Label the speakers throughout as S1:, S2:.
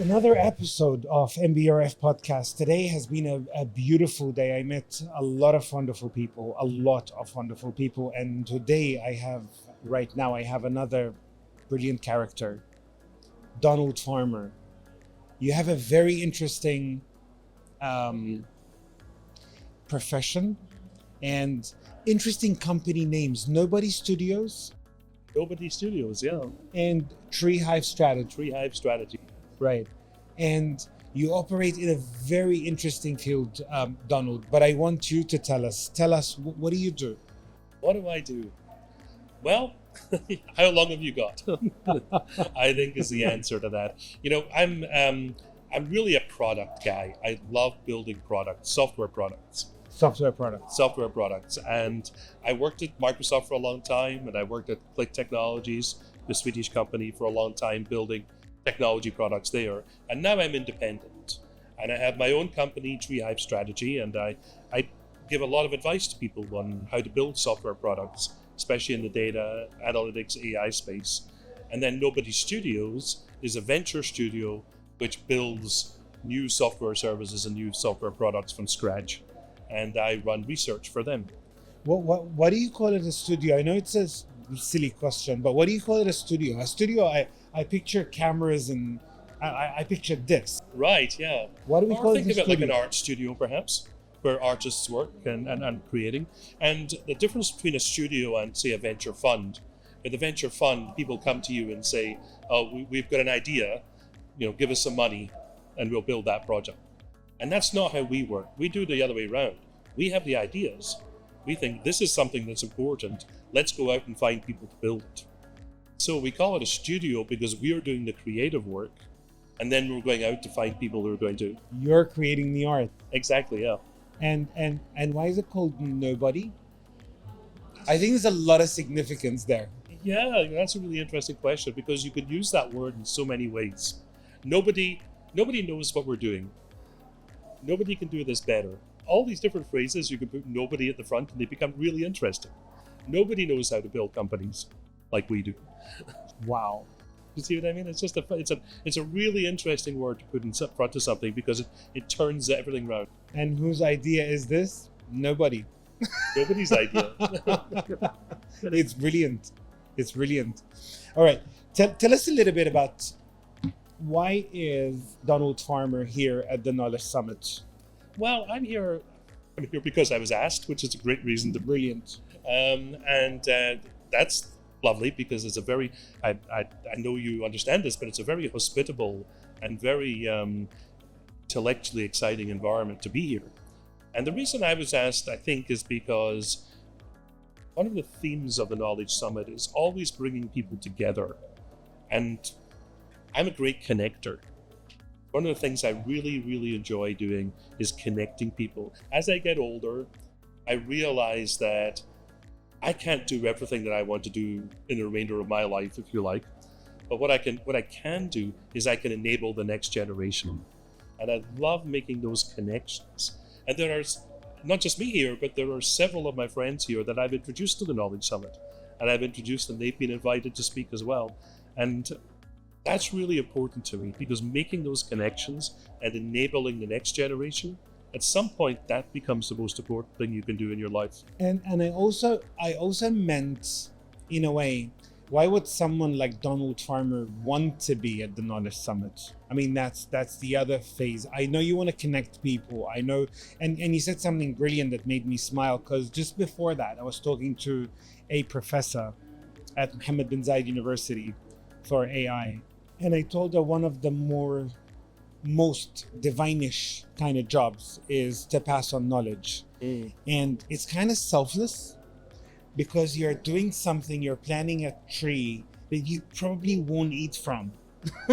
S1: Another episode of MBRF podcast. Today has been a beautiful day. I met a lot of wonderful people, and today I have another brilliant character, Donald Farmer. You have a very interesting profession and interesting company names. Nobody Studios.
S2: Nobody Studios, yeah.
S1: And TreeHive Strategy.
S2: TreeHive Strategy.
S1: Right. And you operate in a very interesting field, Donald, but I want you to tell us, what do you do?
S2: What do I do? Well, how long have you got? I think is the answer to that. You know, I'm really a product guy. I love building products, software products. And I worked at Microsoft for a long time, and I worked at Click Technologies, the Swedish company, for a long time building technology products there. And now I'm independent. And I have my own company, TreeHive Strategy, and I give a lot of advice to people on how to build software products, especially in the data, analytics, AI space. And then Nobody Studios is a venture studio which builds new software services and new software products from scratch. And I run research for them.
S1: What do you call it a studio? I know it's a silly question, but what do you call it a studio? A studio, I picture cameras and I picture this.
S2: Right, yeah.
S1: What do we call it?
S2: Think of it like an art studio, perhaps, where artists work and creating. And the difference between a studio and, say, a venture fund, with a venture fund, people come to you and say, oh, we've got an idea, give us some money and we'll build that project. And that's not how we work. We do the other way around. We have the ideas. We think this is something that's important. Let's go out and find people to build it. So we call it a studio because we are doing the creative work, and then we're going out to find people who are going to...
S1: You're creating the art.
S2: Exactly, yeah.
S1: And why is it called Nobody? I think there's a lot of significance there.
S2: Yeah, that's a really interesting question, because you could use that word in so many ways. Nobody knows what we're doing. Nobody can do this better. All these different phrases, you can put nobody at the front and they become really interesting. Nobody knows how to build companies like we do.
S1: Wow.
S2: You see what I mean? It's a really interesting word to put in front of something because it turns everything around.
S1: And whose idea is this? Nobody.
S2: Nobody's idea.
S1: It's brilliant. All right. Tell us a little bit about why is Donald Farmer here at the Knowledge Summit?
S2: Well, I'm here because I was asked, which is a great reason to...
S1: Brilliant.
S2: And that's lovely because it's a very, I know you understand this, but it's a very hospitable and very intellectually exciting environment to be here. And the reason I was asked, I think, is because one of the themes of the Knowledge Summit is always bringing people together. And I'm a great connector. One of the things I really, really enjoy doing is connecting people. As I get older, I realize that I can't do everything that I want to do in the remainder of my life, if you like. But what I can do is I can enable the next generation. And I love making those connections. And there are not just me here, but there are several of my friends here that I've introduced to the Knowledge Summit. And I've introduced them, they've been invited to speak as well. And that's really important to me because making those connections and enabling the next generation, at some point that becomes the most important thing you can do in your life. And
S1: I also meant, in a way, why would someone like Donald Farmer want to be at the Knowledge Summit? I mean, that's the other phase. I know you want to connect people. I know, and you said something brilliant that made me smile, because just before that, I was talking to a professor at Mohammed bin Zayed University for AI. And I told her one of the most divinish kind of jobs is to pass on knowledge. And it's kind of selfless because you're doing something, you're planting a tree that you probably won't eat from.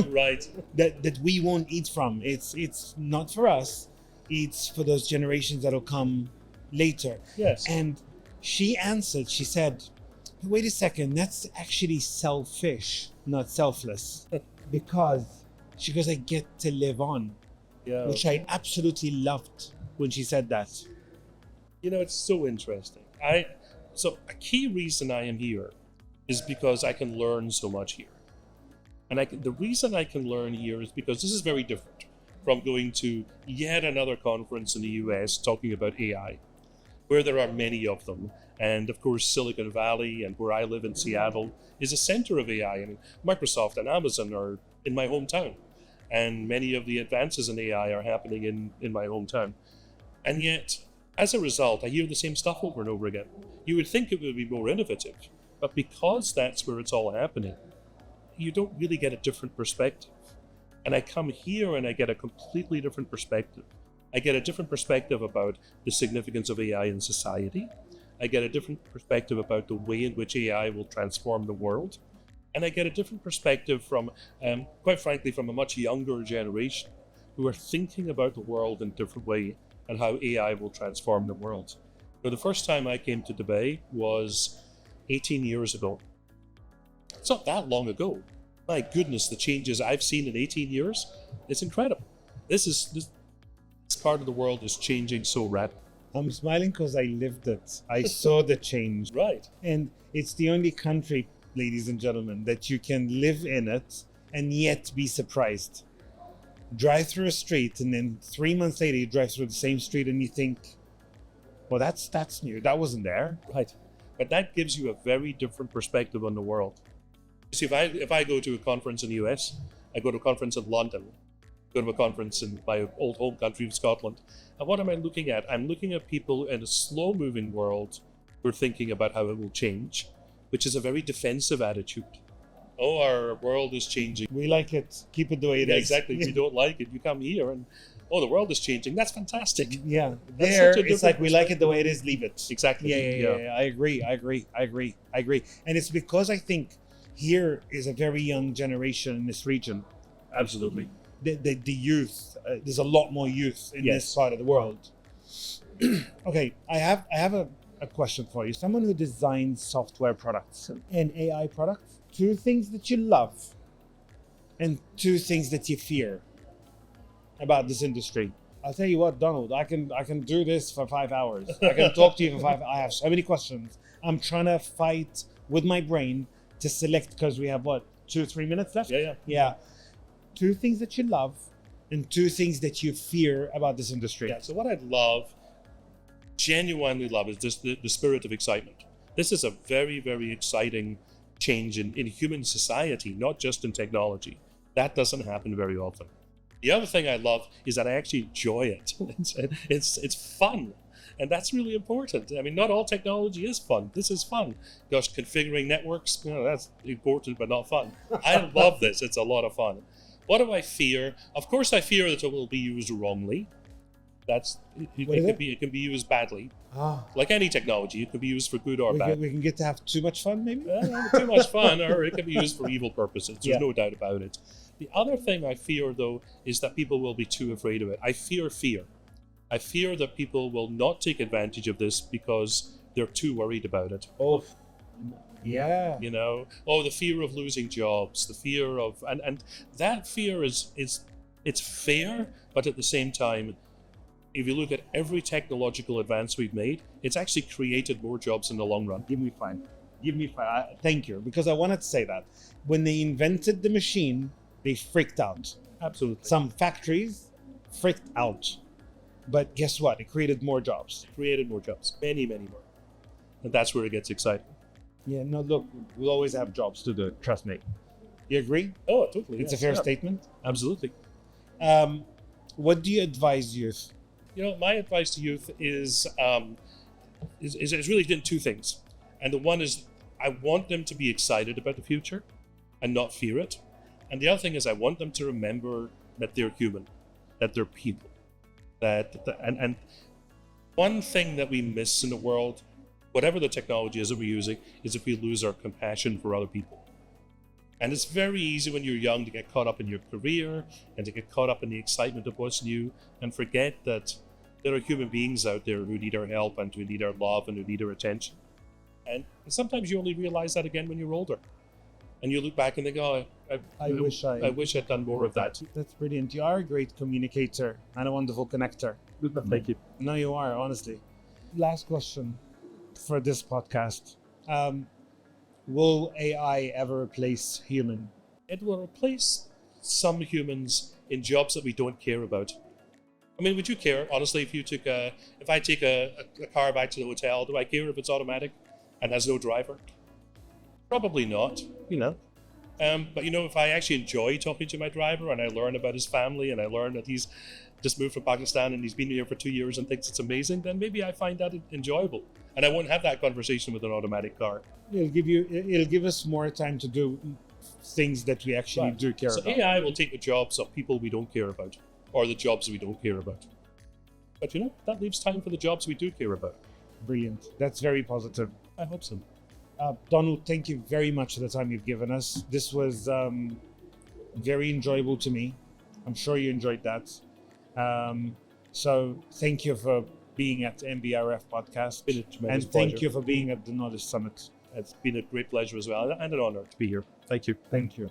S2: Right.
S1: that we won't eat from. It's not for us, it's for those generations that'll come later.
S2: Yes.
S1: And she answered, she said, wait a second, that's actually selfish, not selfless. Because she goes, I get to live on. Yeah. Which I absolutely loved when she said that.
S2: It's so interesting. So a key reason I am here is because I can learn so much here. And the reason I can learn here is because this is very different from going to yet another conference in the US talking about AI, where there are many of them. And of course, Silicon Valley and where I live in Seattle is a center of AI. I mean, Microsoft and Amazon are in my hometown. And many of the advances in AI are happening in my hometown. And yet, as a result, I hear the same stuff over and over again. You would think it would be more innovative, but because that's where it's all happening, you don't really get a different perspective. And I come here and I get a completely different perspective. I get a different perspective about the significance of AI in society. I get a different perspective about the way in which AI will transform the world. And I get a different perspective from, quite frankly, from a much younger generation who are thinking about the world in a different way and how AI will transform the world. So the first time I came to Dubai was 18 years ago. It's not that long ago. My goodness, the changes I've seen in 18 years, it's incredible. This part of the world is changing so rapidly.
S1: I'm smiling because I lived it. I saw the change.
S2: Right.
S1: And it's the only country, ladies and gentlemen, that you can live in it and yet be surprised. Drive through a street and then 3 months later you drive through the same street and you think, well, that's new. That wasn't there.
S2: Right. But that gives you a very different perspective on the world. See, if I go to a conference in the US, I go to a conference in London, go to a conference in my old home country of Scotland, and what am I looking at? I'm looking at people in a slow-moving world who are thinking about how it will change, which is a very defensive attitude. Oh, our world is changing.
S1: We like it. Keep it the way it is.
S2: Exactly. If you don't like it, you come here and, oh, the world is changing. That's fantastic.
S1: Yeah.
S2: That's
S1: there,
S2: such a
S1: it's like we like it the way it is, leave it.
S2: Exactly.
S1: Yeah. I agree. And it's because I think here is a very young generation in this region.
S2: Absolutely.
S1: The youth, there's a lot more youth in this part of the world. Okay, I have a question for you. Someone who designs software products and AI products, 2 things that you love and 2 things that you fear about this industry. I'll tell you what, Donald, I can do this for 5 hours. I can talk to you for 5 hours. I have so many questions. I'm trying to fight with my brain to select, because we have 2 or 3 minutes left? Yeah. 2 things that you love and 2 things that you fear about this industry.
S2: Yeah, so what I love, genuinely love, is just the spirit of excitement. This is a very, very exciting change in human society, not just in technology. That doesn't happen very often. The other thing I love is that I actually enjoy it. It's fun. And that's really important. I mean, not all technology is fun. This is fun. Gosh, configuring networks, that's important, but not fun. I love this. It's a lot of fun. What do I fear? Of course, I fear that it will be used wrongly. It can be used badly. Like any technology, it can be used for good or bad.
S1: We can get to have too much fun, maybe?
S2: Too much fun, or it can be used for evil purposes. There's no doubt about it. The other thing I fear, though, is that people will be too afraid of it. I fear fear. I fear that people will not take advantage of this because they're too worried about it.
S1: Yeah.
S2: You know, the fear of losing jobs, the fear of, and that fear it's fair, but at the same time, if you look at every technological advance we've made, it's actually created more jobs in the long run.
S1: Give me 5. Thank you, because I wanted to say that. When they invented the machine, they freaked out.
S2: Absolutely.
S1: Some factories freaked out. But guess what? It created more jobs.
S2: Many, many more. And that's where it gets exciting.
S1: Yeah, no, look, we'll always have jobs to do, trust me. You agree?
S2: Oh, totally.
S1: It's a fair statement?
S2: Absolutely.
S1: What do you advise youth?
S2: My advice to youth is really in 2 things. And the one is, I want them to be excited about the future and not fear it. And the other thing is, I want them to remember that they're human, that they're people. And one thing that we miss in the world, whatever the technology is that we're using, is if we lose our compassion for other people. And it's very easy when you're young to get caught up in your career and to get caught up in the excitement of what's new and forget that there are human beings out there who need our help and who need our love and who need our attention. And sometimes you only realize that again when you're older. And you look back and think, I wish I'd done more of that.
S1: That's brilliant. You are a great communicator and a wonderful connector.
S2: Thank you.
S1: No, you are, honestly. Last question for this podcast. Will AI ever replace human?
S2: It will replace some humans in jobs that we don't care about. I mean, would you care, honestly, if I take a car back to the hotel, do I care if it's automatic and has no driver? Probably not, you know. But, you know, if I actually enjoy talking to my driver and I learn about his family and I learn that he's just moved from Pakistan and he's been here for 2 years and thinks it's amazing, then maybe I find that enjoyable. And I won't have that conversation with an automatic car.
S1: It'll give us more time to do things that we actually do care about.
S2: So AI will take the jobs of people we don't care about, or the jobs we don't care about. But, you know, that leaves time for the jobs we do care about.
S1: Brilliant. That's very positive.
S2: I hope so.
S1: Donald, thank you very much for the time you've given us. This was very enjoyable to me. I'm sure you enjoyed that. So thank you for being at MBRF podcast.
S2: It's been a tremendous
S1: and thank
S2: pleasure.
S1: you for being at the Knowledge Summit.
S2: It's been a great pleasure as well, and an honor to be here. Thank you.
S1: Thank you.